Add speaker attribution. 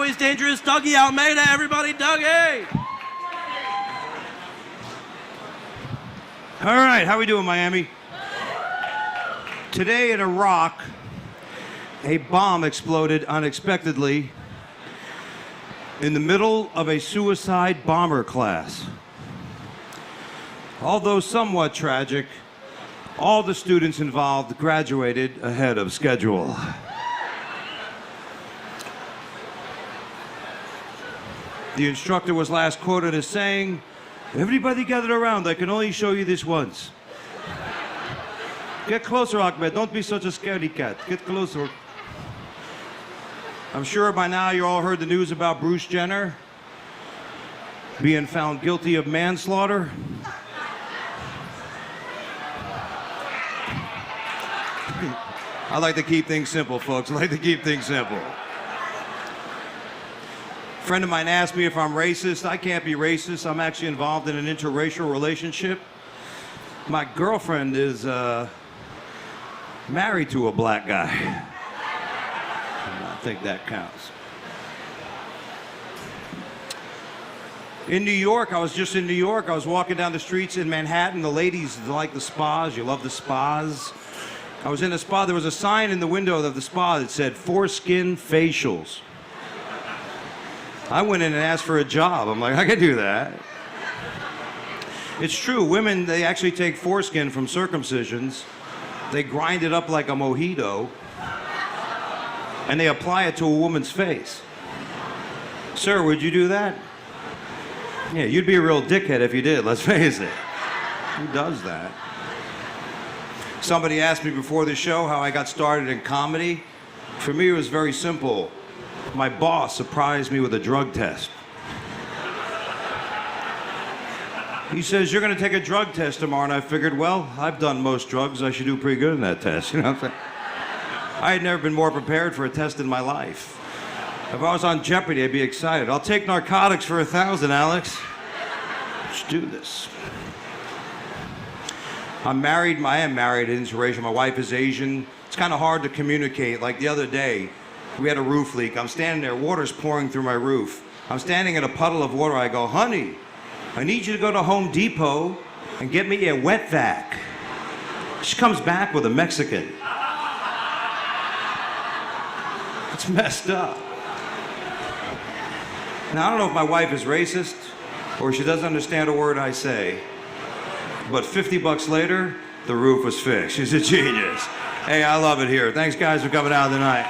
Speaker 1: always dangerous Dougie Almeida. Everybody, Dougie!
Speaker 2: All right, how we doing, Miami? Today in Iraq, a bomb exploded unexpectedly in the middle of a suicide bomber class. Although somewhat tragic, all the students involved graduated ahead of schedule. The instructor was last quoted as saying, "Everybody gather around, I can only show you this once." Get closer, Ahmed, don't be such a scaredy cat. Get closer. I'm sure by now you all heard the news about Bruce Jenner being found guilty of manslaughter. I like to keep things simple, folks. I like to keep things simple. A friend of mine asked me if I'm racist. I can't be racist. I'm actually involved in an interracial relationship. My girlfriend is married to a black guy. I think that counts. In New York, I was just in New York. I was walking down the streets in Manhattan. The ladies like the spas. You love the spas. I was in a spa. There was a sign in the window of the spa that said Foreskin Facials. I went in and asked for a job. I'm like, I can do that. It's true. Women, they actually take foreskin from circumcisions. They grind it up like a mojito, and they apply it to a woman's face. Sir, would you do that? Yeah, you'd be a real dickhead if you did, let's face it. Who does that? Somebody asked me before the show how I got started in comedy. For me, it was very simple. My boss surprised me with a drug test. He says, "You're going to take a drug test tomorrow," and I figured, well, I've done most drugs. I should do pretty good in that test. You know what I'm saying? I had never been more prepared for a test in my life. If I was on Jeopardy, I'd be excited. I'll take narcotics for 1,000, Alex. Let's do this. I am married, interracial. My wife is Asian. It's kind of hard to communicate. Like the other day, we had a roof leak. I'm standing there, water's pouring through my roof. I'm standing in a puddle of water. I go, "Honey, I need you to go to Home Depot and get me a wet vac." She comes back with a Mexican. It's messed up. Now, I don't know if my wife is racist or she doesn't understand a word I say, but $50 later, the roof was fixed. She's a genius. Hey, I love it here. Thanks, guys, for coming out tonight.